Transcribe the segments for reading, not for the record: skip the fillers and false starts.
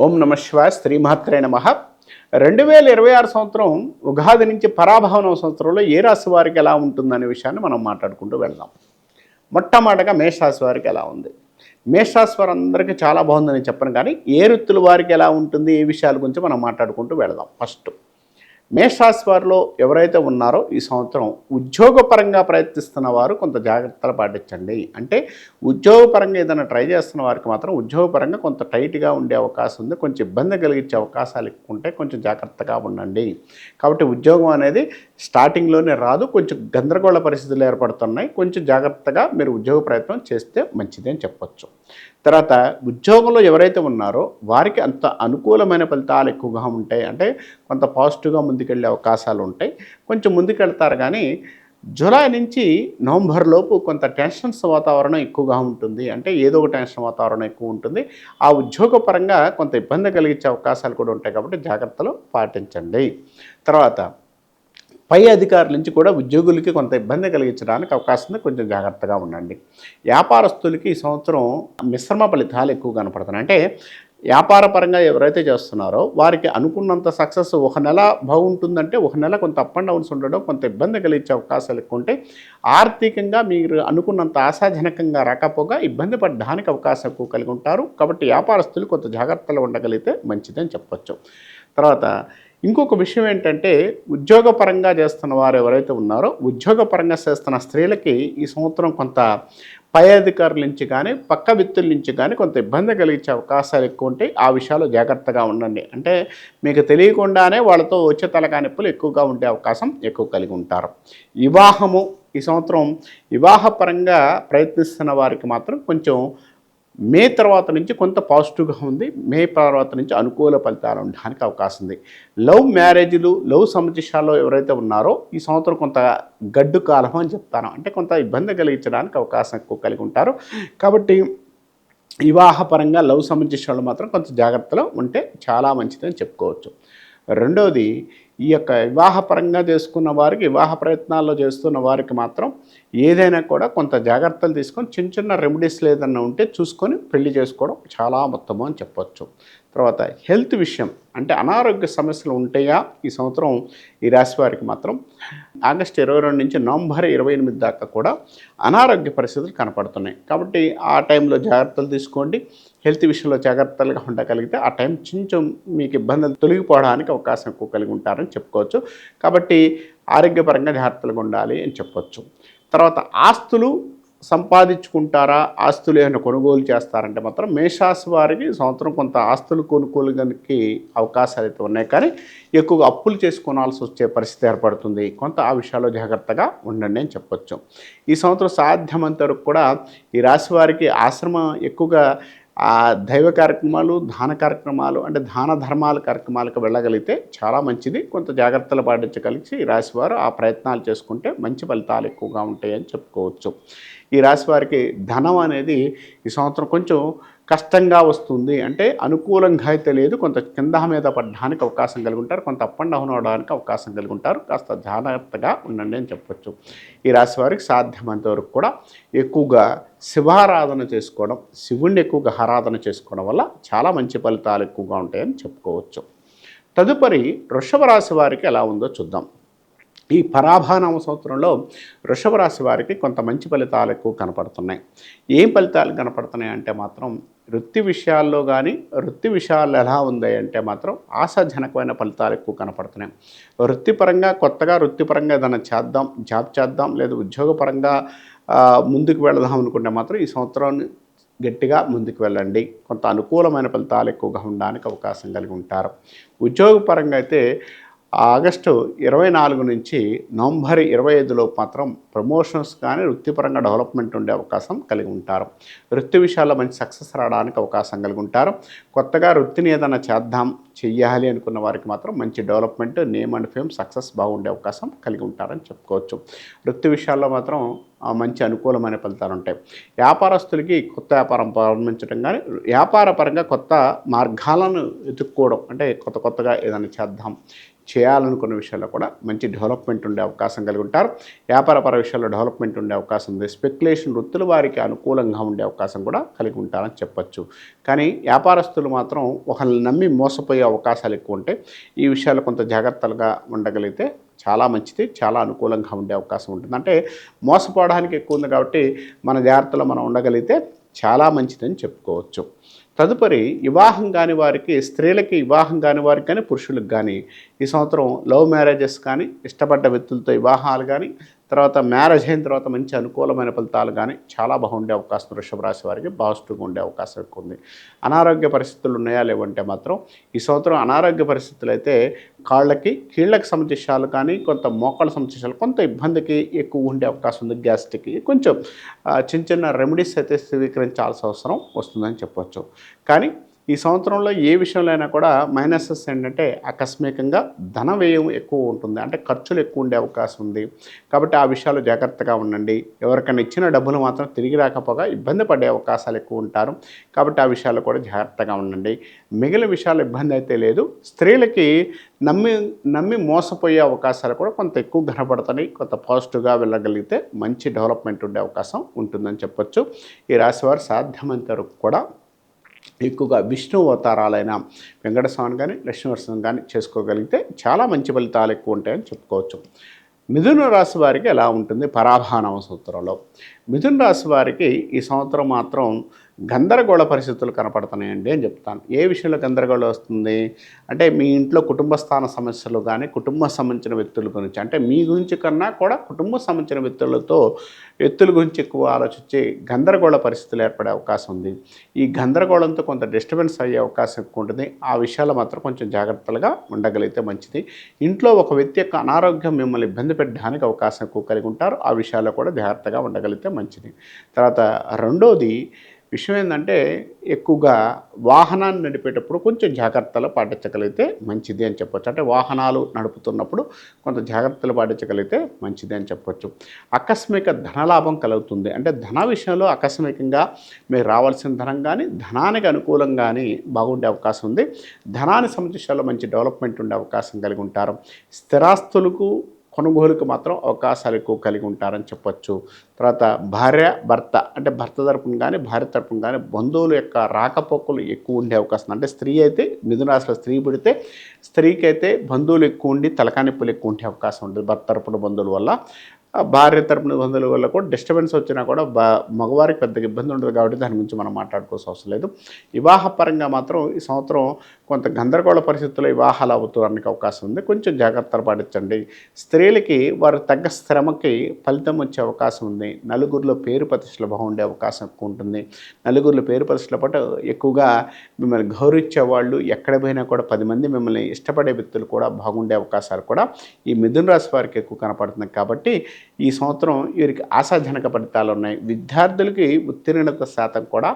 ఓం నమ శివాయ శ్రీమాత్రే నమ. 2026 సంవత్సరం ఉగాది నుంచి పరాభవన సంవత్సరంలో ఏ రాశి వారికి ఎలా ఉంటుందనే విషయాన్ని మనం మాట్లాడుకుంటూ వెళ్దాం. మొట్టమొదటగా మేషరాశి వారికి ఎలా ఉంది? మేషరాశి వారందరికీ చాలా బాగుందని చెప్పను, కానీ ఏ వృత్తుల వారికి ఎలా ఉంటుంది, ఏ విషయాల గురించి మనం మాట్లాడుకుంటూ వెళ్దాం. ఫస్ట్ మేషరాశి వారిలో ఎవరైతే ఉన్నారో ఈ సంవత్సరం ఉద్యోగపరంగా ప్రయత్నిస్తున్న వారు కొంత జాగ్రత్తలు పాటించండి. అంటే ఉద్యోగపరంగా ఏదైనా ట్రై చేస్తున్న వారికి మాత్రం ఉద్యోగపరంగా కొంత టైట్గా ఉండే అవకాశం ఉంది, కొంచెం ఇబ్బంది కలిగించే అవకాశాలు ఎక్కువ ఉంటాయి, కొంచెం జాగ్రత్తగా ఉండండి. కాబట్టి ఉద్యోగం అనేది స్టార్టింగ్లోనే రాదు, కొంచెం గందరగోళ పరిస్థితులు ఏర్పడుతున్నాయి, కొంచెం జాగ్రత్తగా మీరు ఉద్యోగ ప్రయత్నం చేస్తే మంచిది అని చెప్పొచ్చు. తర్వాత ఉద్యోగంలో ఎవరైతే ఉన్నారో వారికి అంత అనుకూలమైన ఫలితాలు ఎక్కువగా ఉంటాయి, అంటే కొంత పాజిటివ్గా ముందుకెళ్ళే అవకాశాలు ఉంటాయి, కొంచెం ముందుకెళ్తారు. కానీ జూలై నుంచి నవంబర్ లోపు కొంత టెన్షన్స్ వాతావరణం ఎక్కువగా ఉంటుంది, అంటే ఏదో ఒక టెన్షన్ వాతావరణం ఎక్కువ ఉంటుంది. ఆ ఉద్యోగపరంగా కొంత ఇబ్బంది కలిగించే అవకాశాలు కూడా ఉంటాయి, కాబట్టి జాగ్రత్తలు పాటించండి. తర్వాత పై అధికారుల నుంచి కూడా ఉద్యోగులకి కొంత ఇబ్బంది కలిగించడానికి అవకాశం ఉంది, కొంచెం జాగ్రత్తగా ఉండండి. వ్యాపారస్తులకి ఈ సంవత్సరం మిశ్రమ ఫలితాలు ఎక్కువ కనపడుతున్నాయి. అంటే వ్యాపార పరంగా ఎవరైతే చేస్తున్నారో వారికి అనుకున్నంత సక్సెస్ ఒక నెల బాగుంటుందంటే ఒక నెల కొంత అప్ అండ్ డౌన్స్ ఉండడం, కొంత ఇబ్బంది కలిగించే అవకాశాలు ఎక్కువ ఉంటాయి. ఆర్థికంగా మీరు అనుకున్నంత ఆశాజనకంగా రాకపోగా ఇబ్బంది పడడానికి అవకాశం ఎక్కువ కలిగి ఉంటారు. కాబట్టి వ్యాపారస్తులు కొంత జాగ్రత్తలు ఉండగలిగితే మంచిదని చెప్పొచ్చు. తర్వాత ఇంకొక విషయం ఏంటంటే, ఉద్యోగపరంగా చేస్తున్న వారు ఎవరైతే ఉన్నారో ఉద్యోగపరంగా చేస్తున్న స్త్రీలకి ఈ సంవత్సరం కొంత పై అధికారుల నుంచి కానీ పక్క వ్యక్తుల నుంచి కానీ కొంత ఇబ్బంది కలిగించే అవకాశాలు ఎక్కువ ఉంటాయి. ఆ విషయాలు జాగ్రత్తగా ఉండండి. అంటే మీకు తెలియకుండానే వాళ్ళతో వచ్చే తలకానిప్పులు ఎక్కువగా ఉండే అవకాశం ఎక్కువ కలిగి ఉంటారు. వివాహము ఈ సంవత్సరం వివాహపరంగా ప్రయత్నిస్తున్న వారికి మాత్రం కొంచెం మే తర్వాత నుంచి కొంత పాజిటివ్గా ఉంది, మే తర్వాత నుంచి అనుకూల ఫలితాలు ఉండడానికి అవకాశం ఉంది. లవ్ మ్యారేజ్లు, లవ్ సంబంధించాల్లో ఎవరైతే ఉన్నారో ఈ సంవత్సరం కొంత గడ్డు కాలం అని చెప్తాను, అంటే కొంత ఇబ్బంది కలిగించడానికి అవకాశం ఎక్కువ కలిగి ఉంటారు. కాబట్టి వివాహపరంగా లవ్ సంబంధించాలు మాత్రం కొంత జాగ్రత్తలో ఉంటే చాలా మంచిదని చెప్పుకోవచ్చు. రెండవది, ఈ యొక్క వివాహపరంగా చేసుకున్న వారికి, వివాహ ప్రయత్నాల్లో చేస్తున్న వారికి మాత్రం ఏదైనా కూడా కొంత జాగ్రత్తలు తీసుకొని చిన్న చిన్న రెమెడీస్లు ఏదైనా ఉంటే చూసుకొని పెళ్లి చేసుకోవడం చాలా ఉత్తమం అని చెప్పొచ్చు. తర్వాత హెల్త్ విషయం, అంటే అనారోగ్య సమస్యలు ఉంటాయా ఈ సంవత్సరం ఈ రాశి వారికి మాత్రం ఆగస్టు 22 నుంచి నవంబర్ 28 దాకా కూడా అనారోగ్య పరిస్థితులు కనపడుతున్నాయి. కాబట్టి ఆ టైంలో జాగ్రత్తలు తీసుకోండి. హెల్త్ విషయంలో జాగ్రత్తలుగా ఉండగలిగితే ఆ టైం కొంచెం మీకు ఇబ్బందులు తొలగిపోవడానికి అవకాశం ఎక్కువ కలిగి ఉంటారని చెప్పుకోవచ్చు. కాబట్టి ఆరోగ్యపరంగా జాగ్రత్తలుగా ఉండాలి అని చెప్పొచ్చు. తర్వాత ఆస్తులు సంపాదించుకుంటారా, ఆస్తులు ఏమైనా కొనుగోలు చేస్తారంటే మాత్రం మేషరాశి వారికి సంవత్సరం కొంత ఆస్తులు కొనుగోలుకి అవకాశాలు అయితే ఉన్నాయి, కానీ ఎక్కువగా అప్పులు చేసుకోవాల్సి వచ్చే పరిస్థితి ఏర్పడుతుంది. కొంత ఆ విషయాల్లో జాగ్రత్తగా ఉండండి అని చెప్పొచ్చు. ఈ సంవత్సరం సాధ్యమంత వరకు కూడా ఈ రాశి వారికి ఆశ్రమం ఎక్కువగా దైవ కార్యక్రమాలు, దాన కార్యక్రమాలు, అంటే దాన ధర్మాల కార్యక్రమాలకు వెళ్ళగలిగితే చాలా మంచిది. కొంత జాగ్రత్తలు పాటించగలిగి ఈ రాశివారు ఆ ప్రయత్నాలు చేసుకుంటే మంచి ఫలితాలు ఎక్కువగా ఉంటాయని చెప్పుకోవచ్చు. ఈ రాశి వారికి ధనం అనేది ఈ సంవత్సరం కొంచెం కష్టంగా వస్తుంది, అంటే అనుకూలంగా అయితే లేదు, కొంత కింద మీద పడడానికి అవకాశం కలిగి ఉంటారు, కొంత అప్ అండ్ డౌన్ అవడానికి అవకాశం కలిగి ఉంటారు. కాస్త జాగ్రత్తగా ఉండండి అని చెప్పొచ్చు. ఈ రాశి వారికి సాధ్యమైనంత వరకు కూడా ఎక్కువగా శివారాధన చేసుకోవడం, శివుణ్ణి ఎక్కువగా ఆరాధన చేసుకోవడం వల్ల చాలా మంచి ఫలితాలు ఎక్కువగా ఉంటాయని చెప్పుకోవచ్చు. తదుపరి వృషభ రాశి వారికి ఎలా ఉందో చూద్దాం. ఈ పరాభానామ సంవత్సరంలో వృషభ రాశి వారికి కొంత మంచి ఫలితాలు ఎక్కువ కనపడుతున్నాయి. ఏం ఫలితాలు కనపడుతున్నాయి అంటే మాత్రం వృత్తి విషయాల్లో కానీ, వృత్తి విషయాలు ఎలా ఉంది అంటే మాత్రం ఆశాజనకమైన ఫలితాలు ఎక్కువ కనపడుతున్నాయి. వృత్తిపరంగా కొత్తగా వృత్తిపరంగా ఏదైనా చేద్దాం, జాబ్ చేద్దాం, లేదా ఉద్యోగపరంగా ముందుకు వెళదాం అనుకుంటే మాత్రం ఈ సంవత్సరాన్ని గట్టిగా ముందుకు వెళ్ళండి. కొంత అనుకూలమైన ఫలితాలు ఎక్కువగా ఉండడానికి అవకాశం కలిగి ఉంటారు. ఉద్యోగపరంగా అయితే ఆగస్టు 24 నుంచి నవంబర్ 25 మాత్రం ప్రమోషన్స్ కానీ వృత్తిపరంగా డెవలప్మెంట్ ఉండే అవకాశం కలిగి ఉంటారు. వృత్తి విషయాల్లో మంచి సక్సెస్ రావడానికి అవకాశం కలిగి ఉంటారు. కొత్తగా వృత్తిని ఏదైనా చేద్దాం, చెయ్యాలి అనుకున్న వారికి మాత్రం మంచి development, name and fame, success బాగుండే అవకాశం కలిగి ఉంటారని చెప్పుకోవచ్చు. వృత్తి విషయాల్లో మాత్రం మంచి అనుకూలమైన ఫలితాలు ఉంటాయి. వ్యాపారస్తులకి కొత్త వ్యాపారం ప్రారంభించడం కానీ, వ్యాపార పరంగా కొత్త మార్గాలను వెతుక్కోవడం, అంటే కొత్తగా ఏదైనా చేద్దాం, చేయాలనుకున్న విషయాల్లో కూడా మంచి డెవలప్మెంట్ ఉండే అవకాశం కలిగి ఉంటారు. వ్యాపారపర విషయాల్లో డెవలప్మెంట్ ఉండే అవకాశం ఉంది. స్పెక్యులేషన్ వృత్తుల వారికి అనుకూలంగా ఉండే అవకాశం కూడా కలిగి ఉంటారని చెప్పొచ్చు. కానీ వ్యాపారస్తులు మాత్రం ఒకరిని నమ్మి మోసపోయే అవకాశాలు ఎక్కువ ఉంటాయి. ఈ విషయాలు కొంత జాగ్రత్తలుగా ఉండగలిగితే చాలా మంచిది, చాలా అనుకూలంగా ఉండే అవకాశం ఉంటుంది. అంటే మోసపోవడానికి ఎక్కువ ఉంది కాబట్టి మన జాగ్రత్తలో మనం ఉండగలిగితే చాలా మంచిదని చెప్పుకోవచ్చు. తదుపరి వివాహం కాని వారికి, స్త్రీలకి వివాహం కాని వారికి కానీ పురుషులకు కానీ ఈ సంవత్సరం లవ్ మ్యారేజెస్ కానీ, ఇష్టపడ్డ వ్యక్తులతో వివాహాలు కానీ, తర్వాత మ్యారేజ్ అయిన తర్వాత మంచి అనుకూలమైన ఫలితాలు కానీ చాలా బాగుండే అవకాశం వృషభ రాశి వారికి పాజిటివ్గా ఉండే అవకాశం ఎక్కువ ఉంది. అనారోగ్య పరిస్థితులు ఉన్నాయా లేవంటే మాత్రం ఈ సంవత్సరం అనారోగ్య పరిస్థితులు అయితే కాళ్ళకి కీళ్ళకి సమస్యలు కానీ, కొంత మోకాళ్ళ సమస్యలు, కొంత ఇబ్బందికి ఎక్కువ ఉండే అవకాశం ఉంది. గ్యాస్ట్రిక్కి కొంచెం చిన్న చిన్న రెమెడీస్ అయితే స్వీకరించాల్సిన అవసరం వస్తుందని చెప్పవచ్చు. కానీ ఈ సంవత్సరంలో ఏ విషయంలో అయినా కూడా మైనసెస్ ఏంటంటే ఆకస్మికంగా ధన వ్యయం ఎక్కువ ఉంటుంది, అంటే ఖర్చులు ఎక్కువ ఉండే అవకాశం ఉంది. కాబట్టి ఆ విషయాలు జాగ్రత్తగా ఉండండి. ఎవరికైనా ఇచ్చిన డబ్బులు మాత్రం తిరిగి రాకపోగా ఇబ్బంది పడే అవకాశాలు ఎక్కువ ఉంటారు. కాబట్టి ఆ విషయాలు కూడా జాగ్రత్తగా ఉండండి. మిగిలిన విషయాలు ఇబ్బంది అయితే లేదు. స్త్రీలకి నమ్మి మోసపోయే అవకాశాలు కూడా కొంత ఎక్కువ కనపడుతున్నాయి. కొంత పాజిటివ్గా వెళ్ళగలిగితే మంచి డెవలప్మెంట్ ఉండే అవకాశం ఉంటుందని చెప్పొచ్చు. ఈ రాశివారు సాధ్యమైనంత వరకు కూడా ఎక్కువగా విష్ణు అవతారాలైన వెంకటస్వామిని కానీ, లక్ష్మీనరసింహని కానీ చేసుకోగలిగితే చాలా మంచి ఫలితాలు ఎక్కువ ఉంటాయని చెప్పుకోవచ్చు. మిథున రాశి వారికి ఎలా ఉంటుంది పరాభానవ సంవత్సరంలో? మిథున రాశి వారికి ఈ సంవత్సరం మాత్రం గందరగోళ పరిస్థితులు కనపడుతున్నాయండి అని చెప్తాను. ఏ విషయంలో గందరగోళం వస్తుంది అంటే మీ ఇంట్లో కుటుంబ స్థాన సమస్యలు కానీ, కుటుంబ సంబంధించిన వ్యక్తుల గురించి, అంటే మీ గురించి కన్నా కూడా కుటుంబ సంబంధించిన వ్యక్తుల గురించి ఎక్కువ ఆలోచించి గందరగోళ పరిస్థితులు ఏర్పడే అవకాశం ఉంది. ఈ గందరగోళంతో కొంత డిస్టర్బెన్స్ అయ్యే అవకాశం ఎక్కువ ఉంటుంది. ఆ విషయాలు మాత్రం కొంచెం జాగ్రత్తగా ఉండగలిగితే మంచిది. ఇంట్లో ఒక వ్యక్తి యొక్క అనారోగ్యం మిమ్మల్ని ఇబ్బంది పెట్టడానికి అవకాశం ఎక్కువ కలిగి ఉంటారు. ఆ విషయాల్లో కూడా జాగ్రత్తగా ఉండగలిగితే మంచిది. తర్వాత రెండోది విషయం ఏంటంటే ఎక్కువగా వాహనాన్ని నడిపేటప్పుడు కొంచెం జాగ్రత్తలు పాటించగలిగితే మంచిది అని చెప్పొచ్చు. అంటే వాహనాలు నడుపుతున్నప్పుడు కొంత జాగ్రత్తలు పాటించగలిగితే మంచిది అని చెప్పొచ్చు. ఆకస్మిక ధనలాభం కలుగుతుంది. అంటే ధన విషయంలో ఆకస్మికంగా మీరు రావాల్సిన ధనం కానీ, ధనానికి అనుకూలంగానే బాగుండే అవకాశం ఉంది. ధనాన్ని సంబంధించిన మంచి డెవలప్మెంట్ ఉండే అవకాశం కలిగి ఉంటారు. స్థిరాస్తులకు కొనుగోలుకు మాత్రం అవకాశాలు ఎక్కువ కలిగి ఉంటారని చెప్పొచ్చు. తర్వాత భార్య భర్త, అంటే భర్త తరపున కానీ భార్య తరపున కానీ బంధువుల యొక్క రాకపోకలు ఎక్కువ ఉండే అవకాశం. అంటే స్త్రీ అయితే మిథున రాశిలో స్త్రీ పుడితే స్త్రీకి అయితే బంధువులు ఎక్కువ ఉండి తలకానిప్పులు ఎక్కువ ఉండే అవకాశం ఉంటుంది భర్త తరపున బంధువుల వల్ల. భార్య తరపున బంధువుల వల్ల కూడా డిస్టర్బెన్స్ వచ్చినా కూడా మగవారికి పెద్దగా ఇబ్బంది ఉండదు కాబట్టి దాని గురించి మనం మాట్లాడుకోవాల్సిన అవసరం లేదు. వివాహపరంగా మాత్రం ఈ సంవత్సరం కొంత గందరగోళ పరిస్థితుల్లో వివాహాలు అవుతానికి అవకాశం ఉంది. కొంచెం జాగ్రత్తలు పాటించండి. స్త్రీలకి వారు తగ్గ శ్రమకి ఫలితం వచ్చే అవకాశం ఉంది. నలుగురిలో పేరు ప్రతిష్టలు బాగుండే అవకాశం ఎక్కువ ఉంటుంది. నలుగురిలో పేరు ప్రతిష్టల పాటు ఎక్కువగా మిమ్మల్ని గౌరవించేవాళ్ళు, ఎక్కడ పోయినా కూడా 10 మంది మిమ్మల్ని ఇష్టపడే వ్యక్తులు కూడా బాగుండే అవకాశాలు కూడా ఈ మిథున రాశి వారికి ఎక్కువ కనపడుతున్నాయి. కాబట్టి ఈ సంవత్సరం వీరికి ఆశాజనక ఫలితాలు ఉన్నాయి. విద్యార్థులకి ఉత్తీర్ణత శాతం కూడా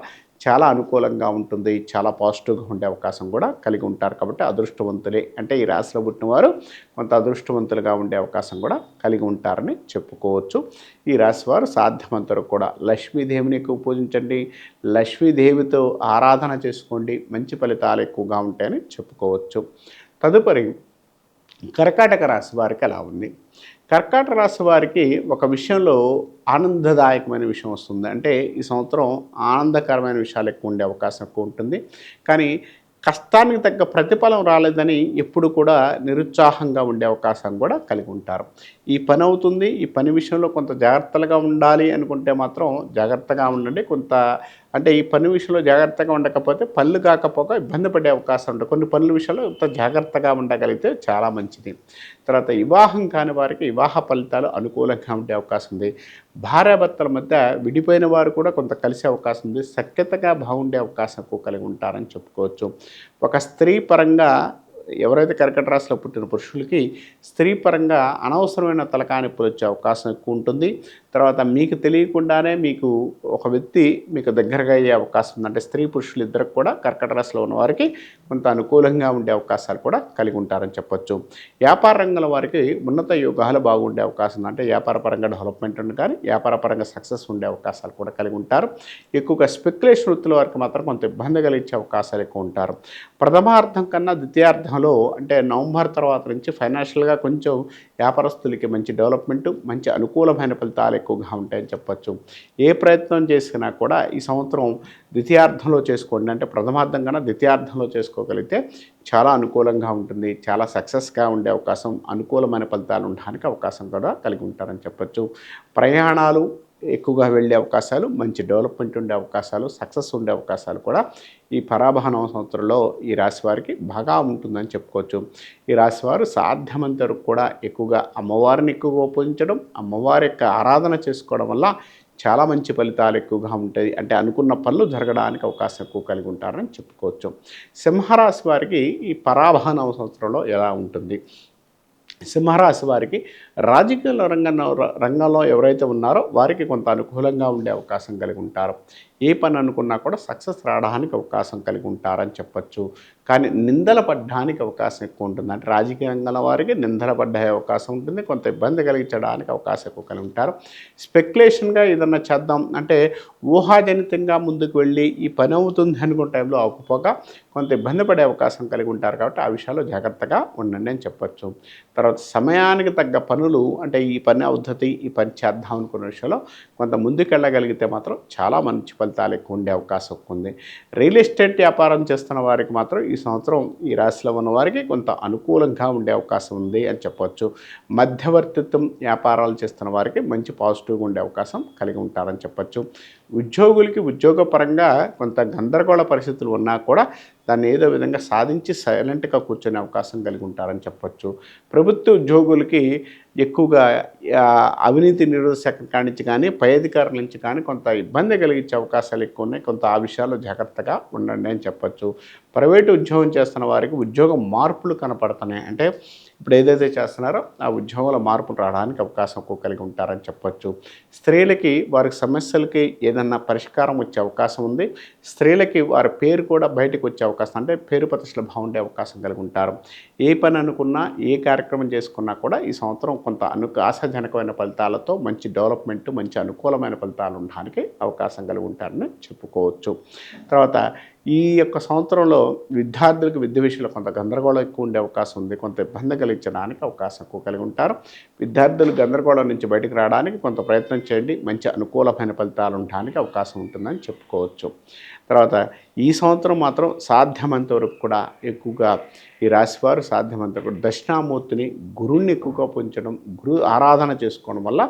చాలా అనుకూలంగా ఉంటుంది. చాలా పాజిటివ్గా ఉండే అవకాశం కూడా కలిగి ఉంటారు. కాబట్టి అదృష్టవంతులే, అంటే ఈ రాశిలో పుట్టిన వారు కొంత అదృష్టవంతులుగా ఉండే అవకాశం కూడా కలిగి ఉంటారని చెప్పుకోవచ్చు. ఈ రాశి వారు సాధ్యమంత వరకు కూడా లక్ష్మీదేవిని ఎక్కువ పూజించండి, లక్ష్మీదేవితో ఆరాధన చేసుకోండి, మంచి ఫలితాలు ఎక్కువగా ఉంటాయని చెప్పుకోవచ్చు. తదుపరి కర్కాటక రాశి వారికి ఎలా ఉంది? కర్కాటక రాశి వారికి ఒక విషయంలో ఆనందదాయకమైన విషయం వస్తుంది. అంటే ఈ సంవత్సరం ఆనందకరమైన విషయాలు ఎక్కువ ఉండే అవకాశం ఎక్కువ ఉంటుంది. కానీ కష్టానికి తగ్గ ప్రతిఫలం రాలేదని ఎప్పుడు కూడా నిరుత్సాహంగా ఉండే అవకాశం కూడా కలిగి ఉంటారు. ఈ పని అవుతుంది, ఈ పని విషయంలో కొంత జాగ్రత్తగా ఉండాలి అనుకుంటే మాత్రం జాగ్రత్తగా ఉండండి. కొంత అంటే ఈ పని విషయంలో జాగ్రత్తగా ఉండకపోతే పనులు కాకపోగా ఇబ్బంది పడే అవకాశం ఉంటుంది. కొన్ని పనుల విషయంలో కొంత జాగ్రత్తగా ఉండగలిగితే చాలా మంచిది. తర్వాత వివాహం కాని వారికి వివాహ ఫలితాలు అనుకూలంగా ఉండే అవకాశం ఉంది. భార్యాభర్తల మధ్య విడిపోయిన వారు కూడా కొంత కలిసే అవకాశం ఉంది. సఖ్యతగా బాగుండే అవకాశం ఎక్కువ కలిగి ఉంటారని చెప్పుకోవచ్చు. ఒక స్త్రీ పరంగా ఎవరైతే కర్కట రాశిలో పుట్టిన పురుషులకి స్త్రీ పరంగా అనవసరమైన తలకానిప్పులు వచ్చే అవకాశం ఎక్కువ ఉంటుంది. తర్వాత మీకు తెలియకుండానే మీకు ఒక వ్యక్తి మీకు దగ్గరగా అయ్యే అవకాశం ఉంది. అంటే స్త్రీ పురుషులు ఇద్దరికి కూడా కర్కట రాశిలో ఉన్న వారికి కొంత అనుకూలంగా ఉండే అవకాశాలు కూడా కలిగి ఉంటారని చెప్పొచ్చు. వ్యాపార రంగంలో వారికి ఉన్నత యోగాలు బాగుండే అవకాశం ఉంది. అంటే వ్యాపార పరంగా డెవలప్మెంట్ ఉంది, కానీ వ్యాపార పరంగా సక్సెస్ ఉండే అవకాశాలు కూడా కలిగి ఉంటారు. ఎక్కువగా స్పెక్యులేషన్ వృత్తుల వారికి మాత్రం కొంత ఇబ్బంది కలిగించే అవకాశాలు ఎక్కువ ఉంటారు. ప్రథమార్థం కన్నా ద్వితీయార్థంలో అంటే నవంబర్ తర్వాత నుంచి ఫైనాన్షియల్గా కొంచెం వ్యాపారస్తులకి మంచి డెవలప్మెంట్, మంచి అనుకూలమైన ఫలితాలు ఎక్కువగా ఉంటాయని చెప్పొచ్చు. ఏ ప్రయత్నం చేసినా కూడా ఈ సంవత్సరం ద్వితీయార్థంలో చేసుకోండి. అంటే ప్రథమార్థం కన్నా ద్వితీయార్థంలో చేసుకోగలిగితే చాలా అనుకూలంగా ఉంటుంది. చాలా సక్సెస్గా ఉండే అవకాశం, అనుకూలమైన ఫలితాలు ఉండడానికి అవకాశం కూడా కలిగి ఉంటారని చెప్పొచ్చు. ప్రయాణాలు ఎక్కువగా వెళ్ళే అవకాశాలు, మంచి డెవలప్మెంట్ ఉండే అవకాశాలు, సక్సెస్ ఉండే అవకాశాలు కూడా ఈ పరాభవన సంవత్సరంలో ఈ రాశి వారికి బాగా ఉంటుందని చెప్పుకోవచ్చు. ఈ రాశివారు సాధ్యమంత వరకు కూడా ఎక్కువగా అమ్మవారిని ఎక్కువగా పూజించడం, అమ్మవారి యొక్క ఆరాధన చేసుకోవడం వల్ల చాలా మంచి ఫలితాలు ఎక్కువగా ఉంటాయి. అంటే అనుకున్న పనులు జరగడానికి అవకాశం ఎక్కువ కలిగి ఉంటారని చెప్పుకోవచ్చు. సింహరాశి వారికి ఈ పరాభవన సంవత్సరంలో ఎలా ఉంటుంది? సింహరాశి వారికి రాజకీయ రంగంలో ఎవరైతే ఉన్నారో వారికి కొంత అనుకూలంగా ఉండే అవకాశం కలిగి ఉంటారు. ఏ పని అనుకున్నా కూడా సక్సెస్ రావడానికి అవకాశం కలిగి ఉంటారని చెప్పచ్చు. కానీ నిందల పడడానికి అవకాశం ఎక్కువ ఉంటుంది. అంటే రాజకీయ రంగంలో వారికి నిందల పడ్డే అవకాశం ఉంటుంది, కొంత ఇబ్బంది కలిగించడానికి అవకాశం ఎక్కువ కలిగి ఉంటారు. స్పెక్యులేషన్గా ఏదన్నా చేద్దాం అంటే ఊహాజనితంగా ముందుకు వెళ్ళి ఈ పని అవుతుంది అనుకున్న టైంలో అవ్వకపోగా కొంత ఇబ్బంది పడే అవకాశం కలిగి ఉంటారు. కాబట్టి ఆ విషయాల్లో జాగ్రత్తగా ఉండండి అని చెప్పచ్చు. తర్వాత సమయానికి తగ్గ పనులు అంటే ఈ పని అవుతుంది, ఈ పని చేద్దాం అనుకున్న విషయంలో కొంత ముందుకెళ్ళగలిగితే మాత్రం చాలా మంచి ఫలితాలు ఎక్కువ ఉండే అవకాశం ఎక్కువ ఉంది. రియల్ ఎస్టేట్ వ్యాపారం చేస్తున్న వారికి మాత్రం ఈ సంవత్సరం ఈ రాశిలో ఉన్న వారికి కొంత అనుకూలంగా ఉండే అవకాశం ఉంది అని చెప్పవచ్చు. మధ్యవర్తిత్వం వ్యాపారాలు చేస్తున్న వారికి మంచి పాజిటివ్గా ఉండే అవకాశం కలిగి ఉంటారని చెప్పచ్చు. ఉద్యోగులకి ఉద్యోగపరంగా కొంత గందరగోళ పరిస్థితులు ఉన్నా కూడా దాన్ని ఏదో విధంగా సాధించి సైలెంట్గా కూర్చునే అవకాశం కలిగి ఉంటారని చెప్పచ్చు. ప్రభుత్వ ఉద్యోగులకి ఎక్కువగా అవినీతి నిరోధక శాఖ కానించి కానీ పై అధికారుల నుంచి కానీ కొంత ఇబ్బంది కలిగించే అవకాశాలు ఎక్కువ ఉన్నాయి. కొంత ఆ విషయాల్లో జాగ్రత్తగా ఉండండి అని చెప్పచ్చు. ప్రైవేటు ఉద్యోగం చేస్తున్న వారికి ఉద్యోగ మార్పులు కనపడుతున్నాయి. అంటే ఇప్పుడు ఏదైతే చేస్తున్నారో ఆ ఉద్యోగంలో మార్పులు రావడానికి అవకాశం ఎక్కువ కలిగి ఉంటారని చెప్పచ్చు. స్త్రీలకి వారి సమస్యలకి ఏదన్నా పరిష్కారం వచ్చే అవకాశం ఉంది. స్త్రీలకి వారి పేరు కూడా బయటకు వచ్చే అవకాశం, అంటే పేరు ప్రతిష్టలు బాగుండే అవకాశం కలిగి ఉంటారు. ఏ పని అనుకున్నా, ఏ కార్యక్రమం చేసుకున్నా కూడా ఈ సంవత్సరం కొంత ఆశాజనకమైన ఫలితాలతో మంచి డెవలప్మెంట్, మంచి అనుకూలమైన ఫలితాలు ఉండడానికి అవకాశం కలిగి ఉంటారని చెప్పుకోవచ్చు. తర్వాత ఈ యొక్క సంవత్సరంలో విద్యార్థులకు విద్య విషయంలో కొంత గందరగోళం ఎక్కువ ఉండే అవకాశం ఉంది. కొంత ఇబ్బంది కలిగించడానికి అవకాశం ఎక్కువ కలిగి ఉంటారు. విద్యార్థులు గందరగోళం నుంచి బయటకు రావడానికి కొంత ప్రయత్నం చేయండి. మంచి అనుకూలమైన ఫలితాలు ఉండడానికి అవకాశం ఉంటుందని చెప్పుకోవచ్చు. తర్వాత ఈ సంవత్సరం మాత్రం సాధ్యమంత వరకు కూడా ఎక్కువగా ఈ రాశివారు సాధ్యమంత వరకు దక్షిణామూర్తిని, గురువుని ఎక్కువగా పూజించడం, గురు ఆరాధన చేసుకోవడం వల్ల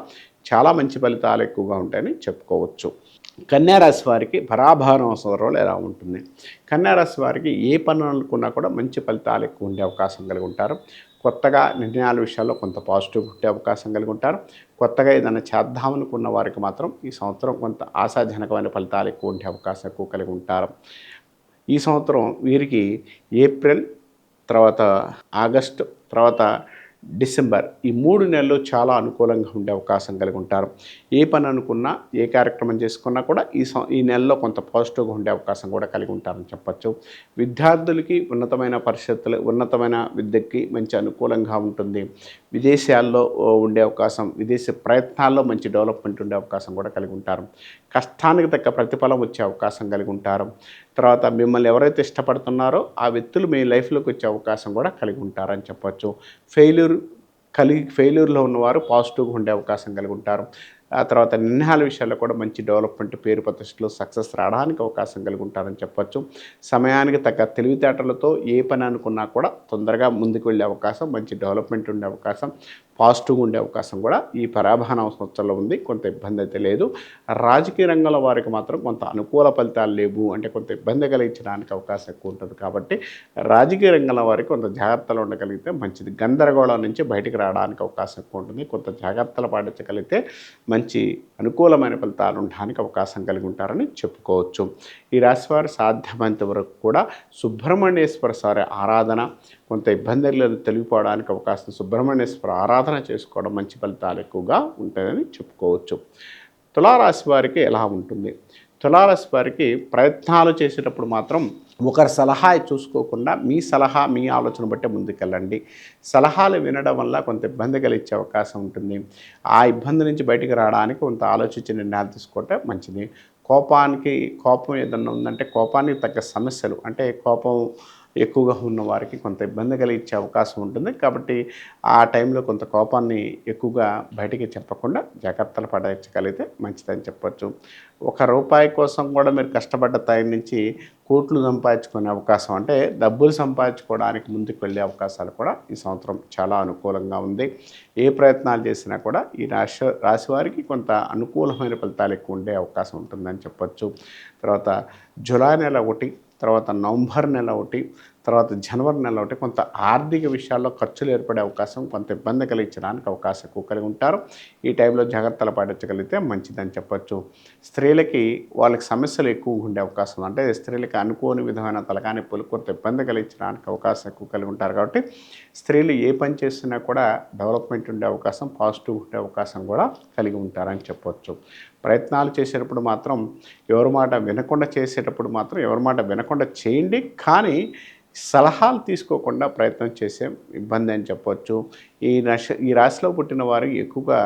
చాలా మంచి ఫలితాలు ఎక్కువగా ఉంటాయని చెప్పుకోవచ్చు. కన్యారాశి వారికి పరాభవన సంవత్సరంలో ఎలా ఉంటుంది? కన్యారాశి వారికి ఏ పనులు అనుకున్నా కూడా మంచి ఫలితాలు ఎక్కువ ఉండే అవకాశం కలిగి ఉంటారు. కొత్తగా నిర్ణయాల విషయాల్లో కొంత పాజిటివ్ ఉండే అవకాశం కలిగి ఉంటారు. కొత్తగా ఏదైనా చేద్దామనుకున్న వారికి మాత్రం ఈ సంవత్సరం కొంత ఆశాజనకమైన ఫలితాలు ఎక్కువ ఉండే అవకాశం ఎక్కువ కలిగి ఉంటారు. ఈ సంవత్సరం వీరికి ఏప్రిల్, తర్వాత ఆగస్టు, తర్వాత డిసెంబర్ ఈ 3 నెలలు చాలా అనుకూలంగా ఉండే అవకాశం కలిగి ఉంటారు. ఏ పని అనుకున్నా, ఏ కార్యక్రమం చేసుకున్నా కూడా ఈ నెలలో కొంత పాజిటివ్గా ఉండే అవకాశం కూడా కలిగి ఉంటారని చెప్పచ్చు. విద్యార్థులకి ఉన్నతమైన పరిస్థితులు, ఉన్నతమైన విద్యకి మంచి అనుకూలంగా ఉంటుంది. విదేశాల్లో ఉండే అవకాశం, విదేశీ ప్రయత్నాల్లో మంచి డెవలప్మెంట్ ఉండే అవకాశం కూడా కలిగి ఉంటారు. కష్టానికి తగ్గ ప్రతిఫలం వచ్చే అవకాశం కలిగి ఉంటారు. తర్వాత మిమ్మల్ని ఎవరైతే ఇష్టపడుతున్నారో ఆ వ్యక్తులు మీ లైఫ్లోకి వచ్చే అవకాశం కూడా కలిగి ఉంటారని చెప్పచ్చు. ఫెయిల్యూర్లో ఉన్నవారు పాజిటివ్గా ఉండే అవకాశం కలిగి ఉంటారు. ఆ తర్వాత నిర్ణయాల విషయాల్లో కూడా మంచి డెవలప్మెంట్, పేరు ప్రతిష్టలు, సక్సెస్ రావడానికి అవకాశం కలిగి ఉంటారని చెప్పచ్చు. సమయానికి తగ్గ తెలివితేటలతో ఏ పని అనుకున్నా కూడా తొందరగా ముందుకు వెళ్ళే అవకాశం, మంచి డెవలప్మెంట్ ఉండే అవకాశం, పాజిటివ్గా ఉండే అవకాశం కూడా ఈ పరాభవన సంవత్సరంలో ఉంది. కొంత ఇబ్బంది అయితే లేదు. రాజకీయ రంగంలో వారికి మాత్రం కొంత అనుకూల ఫలితాలు లేవు, అంటే కొంత ఇబ్బంది కలిగించడానికి అవకాశం ఎక్కువ ఉంటుంది. కాబట్టి రాజకీయ రంగంలో వారికి కొంత జాగ్రత్తలు ఉండగలిగితే మంచిది. గందరగోళం నుంచి బయటికి రావడానికి అవకాశం ఎక్కువ ఉంటుంది. కొంత జాగ్రత్తలు పాటించగలిగితే మంచి అనుకూలమైన ఫలితాలు ఉండడానికి అవకాశం కలిగి ఉంటారని చెప్పుకోవచ్చు. ఈ రాశివారు సాధ్యమైనంత వరకు కూడా సుబ్రహ్మణ్యేశ్వర స్వామి ఆరాధన, కొంత ఇబ్బందులను తొలగిపోవడానికి అవకాశం, సుబ్రహ్మణ్యేశ్వర ఆరాధన చేసుకోవడం మంచి ఫలితాలు ఎక్కువగా ఉంటాయని చెప్పుకోవచ్చు. తులారాశి వారికి ఎలా ఉంటుంది? తులారాశి వారికి ప్రయత్నాలు చేసేటప్పుడు మాత్రం ఒకరి సలహా చూసుకోకుండా మీ సలహా మీ ఆలోచన బట్టే ముందుకెళ్ళండి. సలహాలు వినడం వల్ల కొంత ఇబ్బంది కలిగించే అవకాశం ఉంటుంది. ఆ ఇబ్బంది నుంచి బయటికి రావడానికి కొంత ఆలోచించి నిర్ణయాలు తీసుకుంటే మంచిది. కోపం ఏదన్నా ఉందంటే కోపానికి తగ్గ సమస్యలు అంటే కోపం ఎక్కువగా ఉన్న వారికి కొంత ఇబ్బంది కలిగించే అవకాశం ఉంటుంది. కాబట్టి ఆ టైంలో కొంత కోపాన్ని ఎక్కువగా బయటికి చెప్పకుండా జాగ్రత్తలు పడగలిగితే మంచిదని చెప్పొచ్చు. ఒక రూపాయి కోసం కూడా మీరు కష్టపడ్డ టైం నుంచి కోట్లు సంపాదించుకునే అవకాశం అంటే డబ్బులు సంపాదించుకోవడానికి ముందుకు వెళ్ళే అవకాశాలు కూడా ఈ సంవత్సరం చాలా అనుకూలంగా ఉంది. ఏ ప్రయత్నాలు చేసినా కూడా ఈ రాశి వారికి కొంత అనుకూలమైన ఫలితాలు ఎక్కువ ఉండే అవకాశం ఉంటుందని చెప్పొచ్చు. తర్వాత జులై నెల ఒకటి, తర్వాత నవంబర్ నెల ఒకటి, తర్వాత జనవరి నెల ఒకటి కొంత ఆర్థిక విషయాల్లో ఖర్చులు ఏర్పడే అవకాశం, కొంత ఇబ్బంది కలిగించడానికి అవకాశం ఎక్కువ కలిగి ఉంటారు. ఈ టైంలో జాగ్రత్తలు పాటించగలిగితే మంచిదని చెప్పొచ్చు. స్త్రీలకి వాళ్ళకి సమస్యలు ఎక్కువ ఉండే అవకాశం అంటే స్త్రీలకి అనుకోని విధమైన తలకాయ నొప్పులు కొంత ఇబ్బంది కలిగించడానికి అవకాశం ఎక్కువ కలిగి ఉంటారు. కాబట్టి స్త్రీలు ఏ పని చేసినా కూడా డెవలప్మెంట్ ఉండే అవకాశం, పాజిటివ్ ఉండే అవకాశం కూడా కలిగి ఉంటారని చెప్పొచ్చు. ప్రయత్నాలు చేసేటప్పుడు మాత్రం ఎవరి మాట వినకుండా చేయండి. కానీ సలహాలు తీసుకోకుండా ప్రయత్నం చేసే ఇబ్బంది అని చెప్పొచ్చు. ఈ రాశిలో పుట్టిన వారు ఎక్కువగా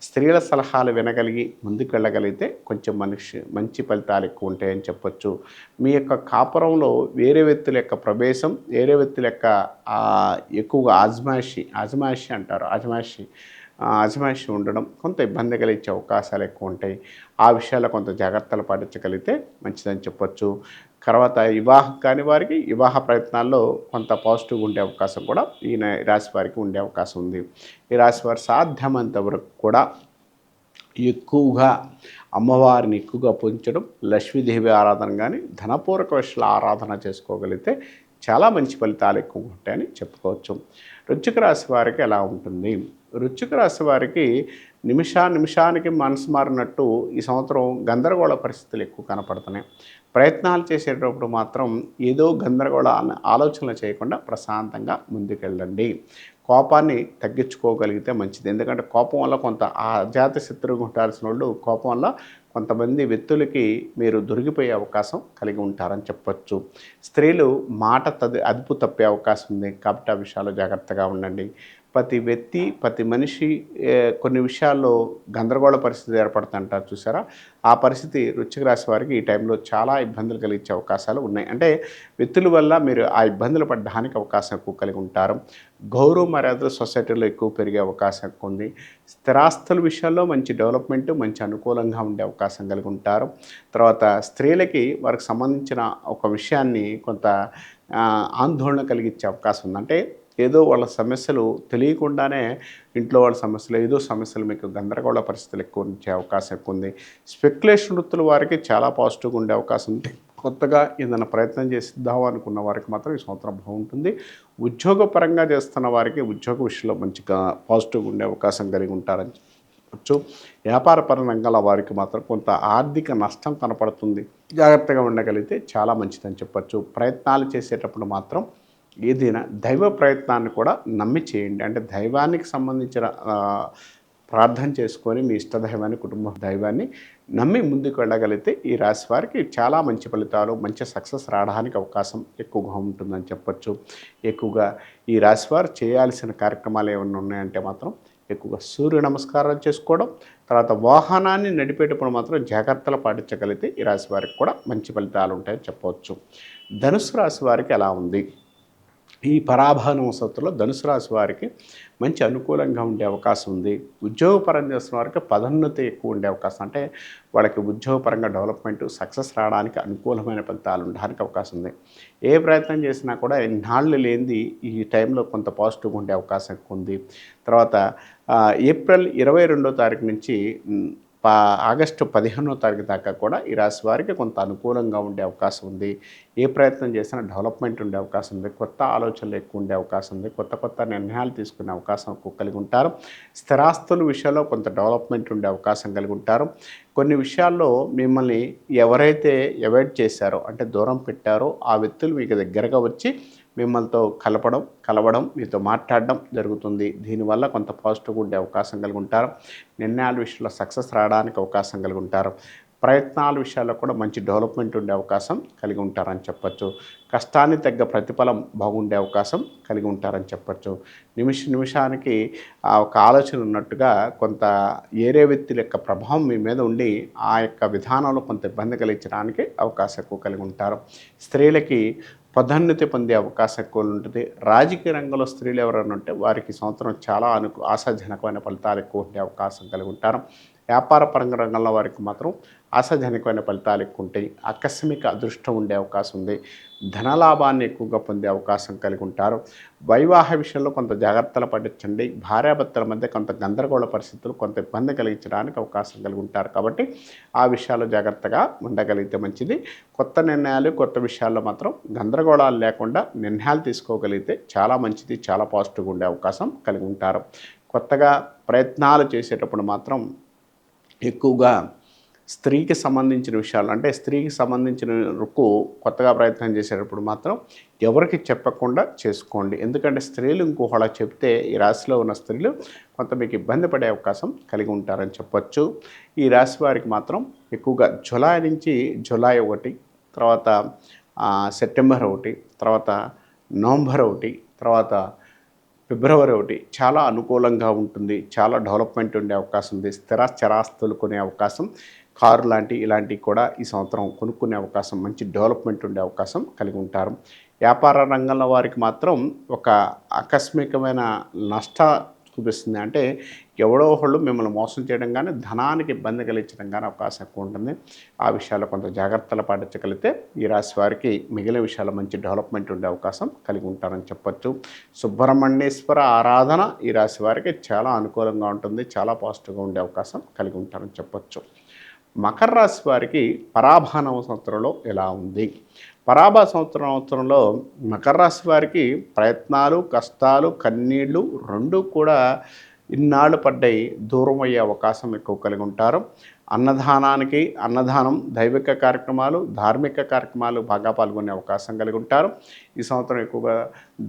స్త్రీల సలహాలు వినగలిగి ముందుకు వెళ్ళగలిగితే కొంచెం మంచి ఫలితాలు ఎక్కువ ఉంటాయని చెప్పొచ్చు. మీ యొక్క కాపురంలో వేరే వ్యక్తుల యొక్క ప్రవేశం, వేరే వ్యక్తుల యొక్క ఎక్కువగా అజమాయిషి అంటారు, అజమాయిషి ఉండడం కొంత ఇబ్బంది కలిగించే అవకాశాలు ఎక్కువ ఉంటాయి. ఆ విషయాల్లో కొంత జాగ్రత్తలు పాటించగలిగితే మంచిదని చెప్పొచ్చు. తర్వాత వివాహం కాని వారికి వివాహ ప్రయత్నాల్లో కొంత పాజిటివ్గా ఉండే అవకాశం కూడా ఈ రాశి వారికి ఉండే అవకాశం ఉంది. ఈ రాశి వారు సాధ్యమైనంత వరకు కూడా ఎక్కువగా అమ్మవారిని ఎక్కువగా పూజించడం, లక్ష్మీదేవి ఆరాధన కానీ ధనపూర్వక విషయాల ఆరాధన చేసుకోగలిగితే చాలా మంచి ఫలితాలు ఎక్కువ ఉంటాయని చెప్పుకోవచ్చు. వృశ్చిక రాశి వారికి ఎలా ఉంటుంది? వృశ్చిక రాశి వారికి నిమిషానికి మనసు మారినట్టు ఈ సంవత్సరం గందరగోళ పరిస్థితులు ఎక్కువ కనపడుతున్నాయి. ప్రయత్నాలు చేసేటప్పుడు మాత్రం ఏదో గందరగోళ ఆలోచనలు చేయకుండా ప్రశాంతంగా ముందుకెళ్ళండి. కోపాన్ని తగ్గించుకోగలిగితే మంచిది. ఎందుకంటే కోపం వల్ల కొంత అజాత శత్రువుగా ఉండాల్సిన వాళ్ళు కోపం వల్ల కొంతమంది వ్యక్తులకి మీరు దొరికిపోయే అవకాశం కలిగి ఉంటారని చెప్పొచ్చు. స్త్రీలు మాట అదుపు తప్పే అవకాశం ఉంది. కాబట్టి ఆ విషయాల్లో జాగ్రత్తగా ఉండండి. ప్రతి మనిషి కొన్ని విషయాల్లో గందరగోళ పరిస్థితి ఏర్పడుతుంటారు చూసారా, ఆ పరిస్థితి వృశ్చిక రాశి వారికి ఈ టైంలో చాలా ఇబ్బందులు కలిగించే అవకాశాలు ఉన్నాయి. అంటే వ్యక్తుల వల్ల మీరు ఆ ఇబ్బందులు పడడానికి అవకాశం ఎక్కువ కలిగి ఉంటారు. గౌరవ మర్యాదలు సొసైటీలో ఎక్కువ పెరిగే అవకాశం ఎక్కువ ఉంది. స్థిరాస్తుల విషయాల్లో మంచి డెవలప్మెంట్, మంచి అనుకూలంగా ఉండే అవకాశం కలిగి ఉంటారు. తర్వాత స్త్రీలకి వారికి సంబంధించిన ఒక విషయాన్ని కొంత ఆందోళన కలిగించే అవకాశం ఉంది. అంటే ఏదో వాళ్ళ సమస్యలు తెలియకుండానే ఇంట్లో వాళ్ళ సమస్యలు మీకు గందరగోళ పరిస్థితులు ఎక్కువ ఉంచే అవకాశం ఎక్కువ ఉంది. స్పెక్యులేషన్ వృత్తుల వారికి చాలా పాజిటివ్గా ఉండే అవకాశం ఉంది. కొత్తగా ఏదైనా ప్రయత్నం చేద్దాం అనుకున్న వారికి మాత్రం ఈ సంవత్సరం బాగుంటుంది. ఉద్యోగపరంగా చేస్తున్న వారికి ఉద్యోగ విషయంలో మంచిగా పాజిటివ్గా ఉండే అవకాశం కలిగి ఉంటారని చెప్పచ్చు. వ్యాపారపర రంగాల వారికి మాత్రం కొంత ఆర్థిక నష్టం కనపడుతుంది. జాగ్రత్తగా ఉండగలిగితే చాలా మంచిదని చెప్పచ్చు. ప్రయత్నాలు చేసేటప్పుడు మాత్రం ఏదైనా దైవ ప్రయత్నాన్ని కూడా నమ్మి చేయండి. అంటే దైవానికి సంబంధించిన ప్రార్థన చేసుకొని మీ ఇష్టదైవాన్ని, కుటుంబ దైవాన్ని నమ్మి ముందుకు వెళ్ళగలిగితే ఈ రాశి వారికి చాలా మంచి ఫలితాలు, మంచి సక్సెస్ రావడానికి అవకాశం ఎక్కువగా ఉంటుందని చెప్పొచ్చు. ఎక్కువగా ఈ రాశి వారు చేయాల్సిన కార్యక్రమాలు ఏమైనా ఉన్నాయంటే మాత్రం ఎక్కువగా సూర్య నమస్కారాలు చేసుకోవడం, తర్వాత వాహనాన్ని నడిపేటప్పుడు మాత్రం జాగ్రత్తలు పాటించగలిగితే ఈ రాశి వారికి కూడా మంచి ఫలితాలు ఉంటాయని చెప్పవచ్చు. ధనుసు రాశి వారికి ఎలా ఉంది? ఈ పరాభవ నవసత్తులో ధనుసు రాశి వారికి మంచి అనుకూలంగా ఉండే అవకాశం ఉంది. ఉద్యోగపరంగా చేస్తున్న వారికి పదోన్నతి ఎక్కువ ఉండే అవకాశం, అంటే వాళ్ళకి ఉద్యోగపరంగా డెవలప్మెంట్ సక్సెస్ రావడానికి అనుకూలమైన ఫలితాలు ఉండడానికి అవకాశం ఉంది. ఏ ప్రయత్నం చేసినా కూడా ఎన్నాళ్ళు లేనిది ఈ టైంలో కొంత పాజిటివ్గా ఉండే అవకాశం ఎక్కువ ఉంది. తర్వాత ఏప్రిల్ 22వ తారీఖు నుంచి ఆగస్టు 15వ తారీఖు దాకా కూడా ఈ రాశి వారికి కొంత అనుకూలంగా ఉండే అవకాశం ఉంది. ఏ ప్రయత్నం చేసినా డెవలప్మెంట్ ఉండే అవకాశం ఉంది. కొత్త ఆలోచనలు ఎక్కువ ఉండే అవకాశం ఉంది. కొత్త నిర్ణయాలు తీసుకునే అవకాశం ఎక్కువ కలిగి ఉంటారు. స్థిరాస్తుల విషయంలో కొంత డెవలప్మెంట్ ఉండే అవకాశం కలిగి ఉంటారు. కొన్ని విషయాల్లో మిమ్మల్ని ఎవరైతే అవాయిడ్ చేశారో అంటే దూరం పెట్టారో ఆ వ్యక్తులు మీకు దగ్గరగా వచ్చి మిమ్మల్తో కలవడం మీతో మాట్లాడడం జరుగుతుంది. దీనివల్ల కొంత పాజిటివ్గా ఉండే అవకాశం కలిగి ఉంటారు. నిర్ణయాల విషయంలో సక్సెస్ రావడానికి అవకాశం కలిగి ఉంటారు. ప్రయత్నాల విషయాల్లో కూడా మంచి డెవలప్మెంట్ ఉండే అవకాశం కలిగి ఉంటారని చెప్పచ్చు. కష్టానికి తగ్గ ప్రతిఫలం బాగుండే అవకాశం కలిగి ఉంటారని చెప్పచ్చు. నిమిషానికి ఒక ఆలోచన ఉన్నట్టుగా కొంత ఏరే వ్యక్తుల యొక్క ప్రభావం మీ మీద ఉండి ఆ యొక్క విధానంలో కొంత ఇబ్బంది కలిగించడానికి అవకాశం ఎక్కువ కలిగి ఉంటారు. స్త్రీలకి పదోన్నతి పొందే అవకాశం ఎక్కువ ఉంటుంది. రాజకీయ రంగంలో స్త్రీలు ఎవరైనా ఉంటే వారికి సంవత్సరం చాలా ఆశాజనకమైన ఫలితాలు ఎక్కువ ఉండే అవకాశం కలిగి ఉంటారు. వ్యాపార పరంగా రంగంలో వారికి మాత్రం ఆశాజనకమైన ఫలితాలు ఎక్కువ ఉంటాయి. ఆకస్మిక అదృష్టం ఉండే అవకాశం ఉంది. ధనలాభాన్ని ఎక్కువగా పొందే అవకాశం కలిగి ఉంటారు. వైవాహ విషయంలో కొంత జాగ్రత్తలు పట్టించండి. భార్యాభర్తల మధ్య కొంత గందరగోళ పరిస్థితులు కొంత ఇబ్బంది కలిగించడానికి అవకాశం కలిగి ఉంటారు. కాబట్టి ఆ విషయాల్లో జాగ్రత్తగా ఉండగలిగితే మంచిది. కొత్త నిర్ణయాలు కొత్త విషయాల్లో మాత్రం గందరగోళాలు లేకుండా నిర్ణయాలు తీసుకోగలిగితే చాలా మంచిది, చాలా పాజిటివ్గా ఉండే అవకాశం కలిగి ఉంటారు. కొత్తగా ప్రయత్నాలు చేసేటప్పుడు మాత్రం ఎక్కువగా స్త్రీకి సంబంధించిన విషయాలు, అంటే స్త్రీకి సంబంధించిన కొత్తగా ప్రయత్నం చేసేటప్పుడు మాత్రం ఎవరికి చెప్పకుండా చేసుకోండి. ఎందుకంటే స్త్రీలు ఇంకోలా చెప్తే ఈ రాశిలో ఉన్న స్త్రీలు కొంత మీకు ఇబ్బంది పడే అవకాశం కలిగి ఉంటారని చెప్పొచ్చు. ఈ రాశి వారికి మాత్రం ఎక్కువగా జులై నుంచి జులై 1, తర్వాత సెప్టెంబర్ 1, తర్వాత నవంబర్ 1, తర్వాత ఫిబ్రవరి 1 చాలా అనుకూలంగా ఉంటుంది. చాలా డెవలప్మెంట్ ఉండే అవకాశం ఉంది. చరాస్తులు కొనే అవకాశం, కారు ఇలాంటివి కూడా ఈ సంవత్సరం కొనుక్కునే అవకాశం, మంచి డెవలప్మెంట్ ఉండే అవకాశం కలిగి ఉంటారు. వ్యాపార రంగంలో వారికి మాత్రం ఒక ఆకస్మికమైన నష్ట చూపిస్తుంది. అంటే ఎవడో ఒకళ్ళు మిమ్మల్ని మోసం చేయడం కానీ, ధనానికి ఇబ్బంది కలిగించడం కానీ అవకాశం ఎక్కువ ఉంటుంది. ఆ విషయాల్లో కొంత జాగ్రత్తలు పాటించగలిగితే ఈ రాశి వారికి మిగిలిన విషయాల్లో మంచి డెవలప్మెంట్ ఉండే అవకాశం కలిగి ఉంటారని చెప్పొచ్చు. సుబ్రహ్మణ్యేశ్వర ఆరాధన ఈ రాశి వారికి చాలా అనుకూలంగా ఉంటుంది. చాలా పాజిటివ్గా ఉండే అవకాశం కలిగి ఉంటారని చెప్పొచ్చు. మకర రాశి వారికి పరాభానవ సంవత్సరంలో ఎలా ఉంది? పరాభ సంవత్సరంలో మకర రాశి వారికి ప్రయత్నాలు, కష్టాలు, కన్నీళ్ళు రెండూ కూడా ఇన్నాళ్ళు పడ్డాయి దూరం అయ్యే అవకాశం ఎక్కువ కలిగి ఉంటారు. అన్నదానం, దైవిక కార్యక్రమాలు, ధార్మిక కార్యక్రమాలు బాగా పాల్గొనే అవకాశం కలిగి ఉంటారు. ఈ సంవత్సరం ఎక్కువగా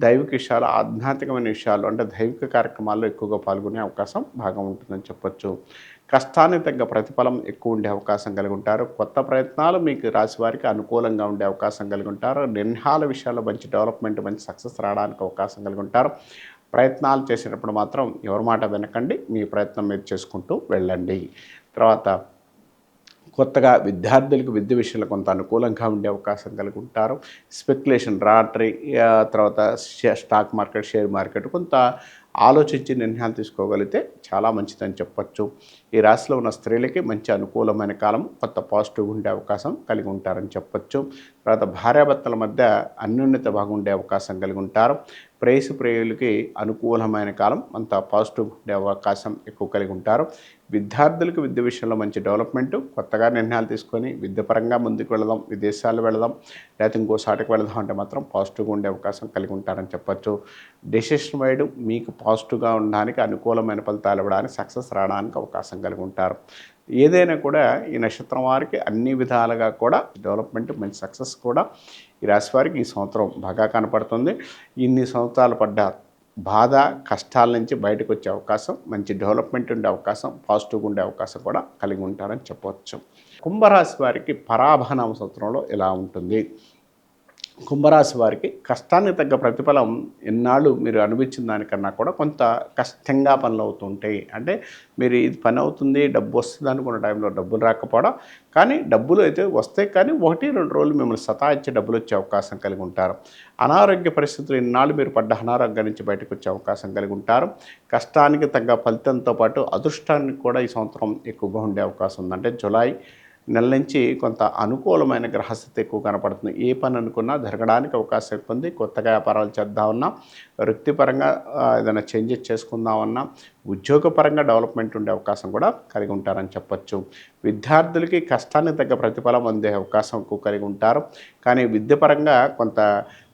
దైవిక విషయాలు, ఆధ్యాత్మికమైన విషయాలు అంటే దైవిక కార్యక్రమాల్లో ఎక్కువగా పాల్గొనే అవకాశం బాగా ఉంటుందని చెప్పొచ్చు. కష్టానికి తగ్గ ప్రతిఫలం ఎక్కువ ఉండే అవకాశం కలిగి ఉంటారు. కొత్త ప్రయత్నాలు మీకు రాశి వారికి అనుకూలంగా ఉండే అవకాశం కలిగి ఉంటారు. నిర్ణయాల విషయాల్లో మంచి డెవలప్మెంట్, మంచి సక్సెస్ రావడానికి అవకాశం కలిగి ఉంటారు. ప్రయత్నాలు చేసేటప్పుడు మాత్రం ఎవరి మాట వినకండి, మీ ప్రయత్నం మీరు చేసుకుంటూ వెళ్ళండి. తర్వాత కొత్తగా విద్యార్థులకు విద్య విషయంలో కొంత అనుకూలంగా ఉండే అవకాశం కలిగి ఉంటారు. స్పెక్యులేషన్, లాటరీ, తర్వాత స్టాక్ మార్కెట్, షేర్ మార్కెట్ కొంత ఆలోచించి నిర్ణయాలు తీసుకోగలిగితే చాలా మంచిదని చెప్పచ్చు. ఈ రాశిలో ఉన్న స్త్రీలకి మంచి అనుకూలమైన కాలం, కొత్త పాజిటివ్ ఉండే అవకాశం కలిగి ఉంటారని చెప్పచ్చు. తర్వాత భార్యాభర్తల మధ్య అన్యోన్యత బాగుండే అవకాశం కలిగి ఉంటారు. ప్రేయసుప్రియులకి అనుకూలమైన కాలం, అంత పాజిటివ్ ఉండే అవకాశం ఎక్కువ కలిగి ఉంటారు. విద్యార్థులకు విద్య విషయంలో మంచి డెవలప్మెంట్, కొత్తగా నిర్ణయాలు తీసుకొని విద్యపరంగా ముందుకు వెళదాం, విదేశాలు వెళదాం, లేకపోతే ఇంకోసాటికి వెళదాం అంటే మాత్రం పాజిటివ్గా ఉండే అవకాశం కలిగి ఉంటారని చెప్పచ్చు. డెసిషన్ వైడ్ మీకు పాజిటివ్గా ఉండడానికి, అనుకూలమైన ఫలితాలు ఇవ్వడానికి, సక్సెస్ రావడానికి అవకాశం కలిగి ఉంటారు. ఏదైనా కూడా ఈ నక్షత్రం వారికి అన్ని విధాలుగా కూడా డెవలప్మెంట్, మంచి సక్సెస్ కూడా ఈ రాశి వారికి ఈ సంవత్సరం బాగా కనపడుతుంది. ఇన్ని సంవత్సరాలు పడ్డ బాధ, కష్టాల నుంచి బయటకు వచ్చే అవకాశం, మంచి డెవలప్మెంట్ ఉండే అవకాశం, పాజిటివ్గా ఉండే అవకాశం కూడా కలిగి ఉంటారని చెప్పవచ్చు. కుంభరాశి వారికి పరాభానవ సంవత్సరంలో ఎలా ఉంటుంది? కుంభరాశి వారికి కష్టానికి తగ్గ ప్రతిఫలం ఎన్నాళ్ళు మీరు అనిపించిన దానికన్నా కూడా కొంత కష్టంగా పనులు అవుతుంటాయి. అంటే మీరు ఇది పని అవుతుంది, డబ్బు వస్తుంది అనుకున్న టైంలో డబ్బులు రాకపోవడం, కానీ డబ్బులు అయితే వస్తాయి, కానీ 1-2 రోజులు మిమ్మల్ని సతాయించి డబ్బులు వచ్చే అవకాశం కలిగి ఉంటారు. అనారోగ్య పరిస్థితులు ఇన్నాళ్ళు మీరు పడ్డ అనారోగ్యం నుంచి బయటకు వచ్చే అవకాశం కలిగి ఉంటారు. కష్టానికి తగ్గ ఫలితంతో పాటు అదృష్టానికి కూడా ఈ సంవత్సరం ఎక్కువగా ఉండే అవకాశం ఉంది. అంటే జులై నెల నుంచి కొంత అనుకూలమైన గ్రహస్థితి ఎక్కువ కనపడుతుంది. ఏ పని అనుకున్నా జరగడానికి అవకాశం ఎక్కువ ఉంది. కొత్తగా వ్యాపారాలు చేద్దామన్నా, వృత్తిపరంగా ఏదైనా చేంజెస్ చేసుకుందామన్నా, ఉద్యోగపరంగా డెవలప్మెంట్ ఉండే అవకాశం కూడా కలిగి ఉంటారని చెప్పచ్చు. విద్యార్థులకి కష్టానికి తగ్గ ప్రతిఫలం అందే అవకాశం ఎక్కువ కలిగి ఉంటారు. కానీ విద్యపరంగా కొంత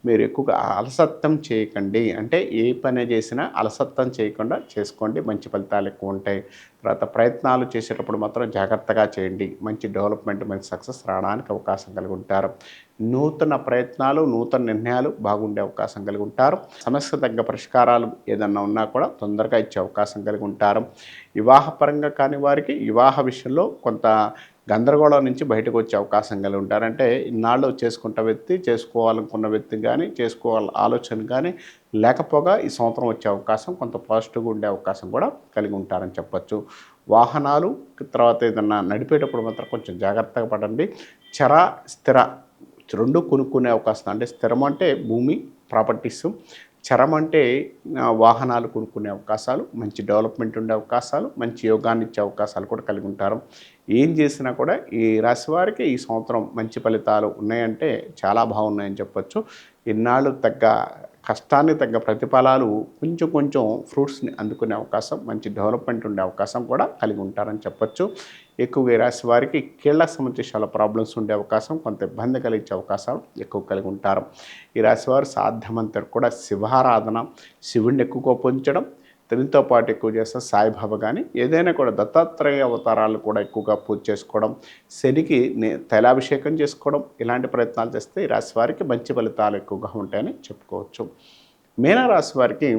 మీరు ఎక్కువగా అలసత్వం చేయకండి. అంటే ఏ పని చేసినా అలసత్వం చేయకుండా చేసుకోండి, మంచి ఫలితాలు ఎక్కువ ఉంటాయి. తర్వాత ప్రయత్నాలు చేసేటప్పుడు మాత్రం జాగ్రత్తగా చేయండి, మంచి డెవలప్మెంట్, మంచి సక్సెస్ రావడానికి అవకాశం కలిగి ఉంటారు. నూతన ప్రయత్నాలు, నూతన నిర్ణయాలు బాగుండే అవకాశం కలిగి ఉంటారు. సమస్య తగ్గ పరిష్కారాలు ఏదన్నా ఉన్నా కూడా తొందరగా ఇచ్చే అవకాశం కలిగి ఉంటారు. వివాహపరంగా కాని వారికి వివాహ విషయంలో కొంత గందరగోళం నుంచి బయటకు వచ్చే అవకాశం కలిగి ఉంటారు. అంటే ఇన్నాళ్ళు చేసుకోవాలనుకున్న వ్యక్తి కానీ ఆలోచన కానీ లేకపోగా ఈ సంవత్సరం వచ్చే అవకాశం కొంత పాజిటివ్గా ఉండే అవకాశం కూడా కలిగి ఉంటారని చెప్పచ్చు. వాహనాలు తర్వాత ఏదన్నా నడిపేటప్పుడు మాత్రం కొంచెం జాగ్రత్తగా పడండి. స్థిర రెండు కొనుక్కునే అవకాశం, అంటే స్థిరం అంటే భూమి ప్రాపర్టీస్, చరం అంటే వాహనాలు కొనుక్కునే అవకాశాలు, మంచి డెవలప్మెంట్ ఉండే అవకాశాలు, మంచి యోగాన్ని ఇచ్చే అవకాశాలు కూడా కలిగి ఉంటారు. ఏం చేసినా కూడా ఈ రాశి వారికి ఈ సంవత్సరం మంచి ఫలితాలు ఉన్నాయంటే చాలా బాగున్నాయని చెప్పొచ్చు. ఇన్నాళ్ళు కష్టాన్ని తగ్గ ప్రతిఫలాలు కొంచెం ఫ్రూట్స్ని అందుకునే అవకాశం, మంచి డెవలప్మెంట్ ఉండే అవకాశం కూడా కలిగి ఉంటారని చెప్పొచ్చు. ఎక్కువగా ఈ రాశి వారికి కీళ్ళకు సంబంధించి చాలా ప్రాబ్లమ్స్ ఉండే అవకాశం, కొంత ఇబ్బంది కలిగించే అవకాశాలు ఎక్కువ కలిగి ఉంటారు. ఈ రాశి వారు సాధ్యమంతా కూడా శివారాధన, శివుడిని ఎక్కువగా పూజించడం, దీంతో పాటు ఎక్కువ చేస్తే సాయిబాబా కానీ ఏదైనా కూడా దత్తాత్రేయ అవతారాలు కూడా ఎక్కువగా పూజ చేసుకోవడం, శనికి తైలాభిషేకం చేసుకోవడం, ఇలాంటి ప్రయత్నాలు చేస్తే ఈ రాశి వారికి మంచి ఫలితాలు ఎక్కువగా ఉంటాయని చెప్పుకోవచ్చు. మీనరాశి వారికి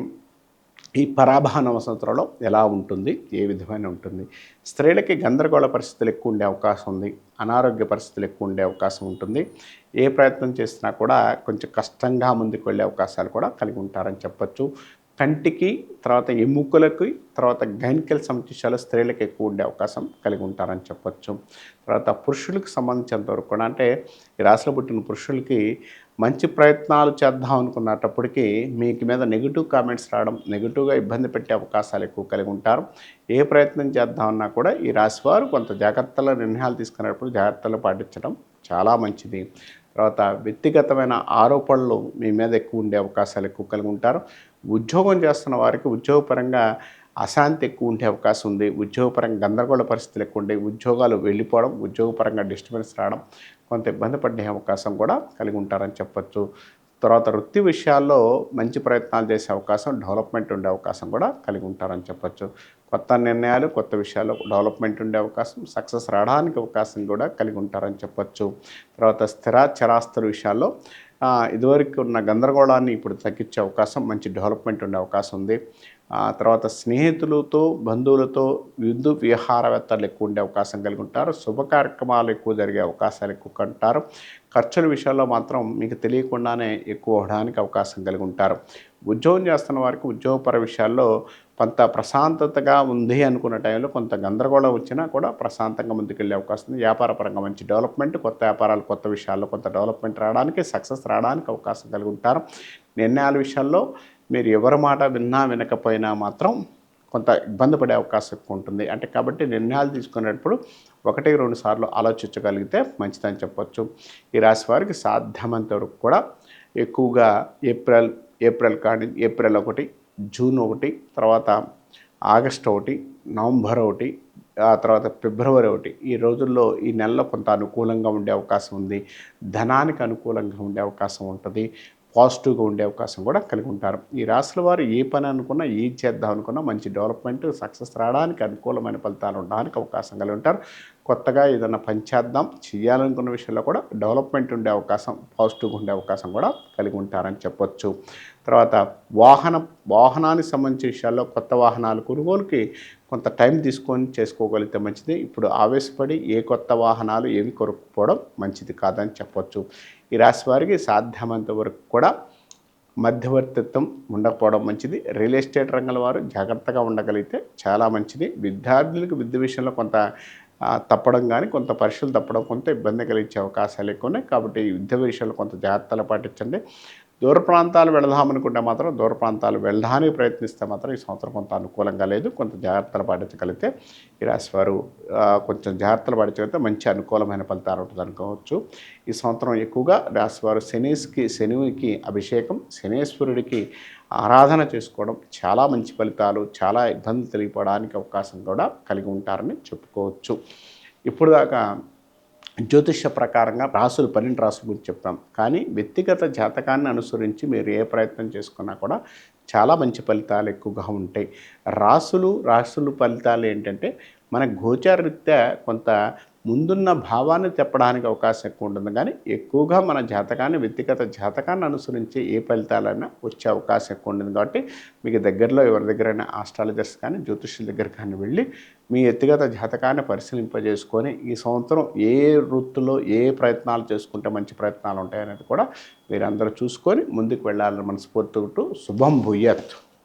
ఈ పరాభవ సంవత్సరంలో ఎలా ఉంటుంది, ఏ విధమైన ఉంటుంది? స్త్రీలకి గందరగోళ పరిస్థితులు ఎక్కువ ఉండే అవకాశం ఉంది, అనారోగ్య పరిస్థితులు ఎక్కువ ఉండే అవకాశం ఉంటుంది. ఏ ప్రయత్నం చేసినా కూడా కొంచెం కష్టంగా ముందుకు వెళ్ళే అవకాశాలు కూడా కలిగి ఉంటారని చెప్పచ్చు. కంటికి, తర్వాత ఎముకలకి, తర్వాత గైనికల్ సమస్యలు స్త్రీలకు ఎక్కువ ఉండే అవకాశం కలిగి ఉంటారని చెప్పచ్చు. తర్వాత పురుషులకు సంబంధించినంత వరకు కూడా, అంటే ఈ రాశిలో పుట్టిన పురుషులకి మంచి ప్రయత్నాలు చేద్దాం అనుకున్నప్పటికీ మీకు మీద నెగిటివ్ కామెంట్స్ రావడం, నెగిటివ్గా ఇబ్బంది పెట్టే అవకాశాలు ఎక్కువ కలిగి ఉంటారు. ఏ ప్రయత్నం చేద్దామన్నా కూడా ఈ రాశివారు కొంత నిర్ణయాలు తీసుకునేటప్పుడు జాగ్రత్తలు పాటించడం చాలా మంచిది. తర్వాత వ్యక్తిగతమైన ఆరోపణలు మీ మీద ఎక్కువ ఉండే అవకాశాలు ఎక్కువ కలిగి ఉంటారు. ఉద్యోగం చేస్తున్న వారికి ఉద్యోగపరంగా అశాంతి ఎక్కువ ఉండే అవకాశం ఉంది. ఉద్యోగపరంగా గందరగోళ పరిస్థితులు ఎక్కువ ఉండే, ఉద్యోగాలు వెళ్ళిపోవడం, ఉద్యోగపరంగా డిస్టర్బెన్స్ రావడం, కొంత ఇబ్బంది పడే అవకాశం కూడా కలిగి ఉంటారని చెప్పచ్చు. తర్వాత వృత్తి విషయాల్లో మంచి ప్రయత్నాలు చేసే అవకాశం, డెవలప్మెంట్ ఉండే అవకాశం కూడా కలిగి ఉంటారని చెప్పచ్చు. కొత్త నిర్ణయాలు, కొత్త విషయాల్లో డెవలప్మెంట్ ఉండే అవకాశం, సక్సెస్ రావడానికి అవకాశం కూడా కలిగి ఉంటారని చెప్పచ్చు. తర్వాత చరాస్తుల విషయాల్లో ఇదివరకు ఉన్న గందరగోళాన్ని ఇప్పుడు తగ్గించే అవకాశం, మంచి డెవలప్మెంట్ ఉండే అవకాశం ఉంది. తర్వాత స్నేహితులతో, బంధువులతో విహారవేత్తలు ఎక్కువ ఉండే అవకాశం కలిగి ఉంటారు. శుభ కార్యక్రమాలు ఎక్కువ జరిగే అవకాశాలు ఎక్కువ కంటారు. ఖర్చుల విషయాల్లో మాత్రం మీకు తెలియకుండానే ఎక్కువ అవడానికి అవకాశం కలిగి ఉంటారు. ఉద్యోగం చేస్తున్న వారికి ఉద్యోగపర విషయాల్లో కొంత ప్రశాంతతగా ఉంది అనుకున్న టైంలో కొంత గందరగోళం వచ్చినా కూడా ప్రశాంతంగా ముందుకెళ్ళే అవకాశం ఉంది. వ్యాపారపరంగా మంచి డెవలప్మెంట్, కొత్త వ్యాపారాలు, కొత్త విషయాల్లో కొంత డెవలప్మెంట్ రావడానికి, సక్సెస్ రావడానికి అవకాశం కలిగి ఉంటారు. నిర్ణయాల విషయాల్లో మీరు ఎవరి మాట విన్నా వినకపోయినా మాత్రం కొంత ఇబ్బంది పడే అవకాశం ఎక్కువ ఉంటుంది. అంటే కాబట్టి నిర్ణయాలు తీసుకునేటప్పుడు 1-2 సార్లు ఆలోచించగలిగితే మంచిదని చెప్పొచ్చు. ఈ రాశి వారికి సాధ్యమైనంత వరకు కూడా ఎక్కువగా ఏప్రిల్ 1, జూన్ 1, తర్వాత ఆగస్టు 1, నవంబర్ 1, ఆ తర్వాత ఫిబ్రవరి 1, ఈ రోజుల్లో ఈ నెలలో కొంత అనుకూలంగా ఉండే అవకాశం ఉంది. ధనానికి అనుకూలంగా ఉండే అవకాశం ఉంటుంది. పాజిటివ్గా ఉండే అవకాశం కూడా కలిగి ఉంటారు. ఈ రాశుల వారు ఏ పని అనుకున్నా, ఏం చేద్దాం అనుకున్నా మంచి డెవలప్మెంట్, సక్సెస్ రావడానికి, అనుకూలమైన ఫలితాలు ఉండడానికి అవకాశం కలిగి ఉంటారు. కొత్తగా ఏదైనా పని చేయాలనుకున్న విషయంలో కూడా డెవలప్మెంట్ ఉండే అవకాశం, పాజిటివ్గా ఉండే అవకాశం కూడా కలిగి ఉంటారని చెప్పొచ్చు. తర్వాత వాహనానికి సంబంధించిన విషయాల్లో కొత్త వాహనాలు కొనుగోలుకి కొంత టైం తీసుకొని చేసుకోగలిగితే మంచిది. ఇప్పుడు ఆవేశపడి ఏ కొత్త వాహనాలు ఏమి కొనుక్కోవడం మంచిది కాదని చెప్పొచ్చు. ఈ రాశి వారికి సాధ్యమైనంత వరకు కూడా మధ్యవర్తిత్వం ఉండకపోవడం మంచిది. రియల్ ఎస్టేట్ రంగం వారు జాగ్రత్తగా ఉండగలిగితే చాలా మంచిది. విద్యార్థులకు విద్య విషయంలో కొంత తప్పడం కానీ, కొంత పరీక్షలు తప్పడం, కొంత ఇబ్బంది కలిగించే అవకాశాలు ఎక్కువ ఉన్నాయి. కాబట్టి ఈ విద్య విషయంలో కొంత జాగ్రత్తలు పాటించండి. దూర ప్రాంతాలు వెళదామనుకుంటే మాత్రం, దూర ప్రాంతాలు వెళ్ళడానికి ప్రయత్నిస్తే మాత్రం ఈ సంవత్సరం కొంత అనుకూలంగా లేదు. కొంత జాగ్రత్తలు పాటించగలిగితే ఈ రాశివారు కొంచెం జాగ్రత్తలు పాటించగలిగితే మంచి అనుకూలమైన ఫలితాలు ఉంటుంది అనుకోవచ్చు. ఈ సంవత్సరం ఎక్కువగా రాశివారు శనికి అభిషేకం, శనేశ్వరుడికి ఆరాధన చేసుకోవడం చాలా మంచి ఫలితాలు, చాలా ఇబ్బంది తెలియపడానికి అవకాశం కూడా కలిగి ఉంటారని చెప్పుకోవచ్చు. ఇప్పుడు దాకా జ్యోతిష ప్రకారంగా 12 రాసుల గురించి చెప్తాం. కానీ వ్యక్తిగత జాతకాన్ని అనుసరించి మీరు ఏ ప్రయత్నం చేసుకున్నా కూడా చాలా మంచి ఫలితాలు ఎక్కువగా ఉంటాయి. రాసులు ఫలితాలు ఏంటంటే మన గోచారరీత్యా కొంత ముందున్న భావాన్ని చెప్పడానికి అవకాశం ఎక్కువ ఉంటుంది, కానీ ఎక్కువగా మన జాతకాన్ని, వ్యక్తిగత జాతకాన్ని అనుసరించి ఏ ఫలితాలైనా వచ్చే అవకాశం ఎక్కువ ఉంటుంది. కాబట్టి మీకు దగ్గరలో ఎవరి దగ్గరైనా ఆస్ట్రాలజర్స్ కానీ జ్యోతిష్యుల దగ్గర కానీ వెళ్ళి మీ వ్యక్తిగత జాతకాన్ని పరిశీలింపజేసుకొని ఈ సంవత్సరం ఏ వృత్తిలో ఏ ప్రయత్నాలు చేసుకుంటే మంచి ప్రయత్నాలు ఉంటాయనేది కూడా మీరందరూ చూసుకొని ముందుకు వెళ్ళాలని మనస్ఫూర్తిగా శుభం భూయత్.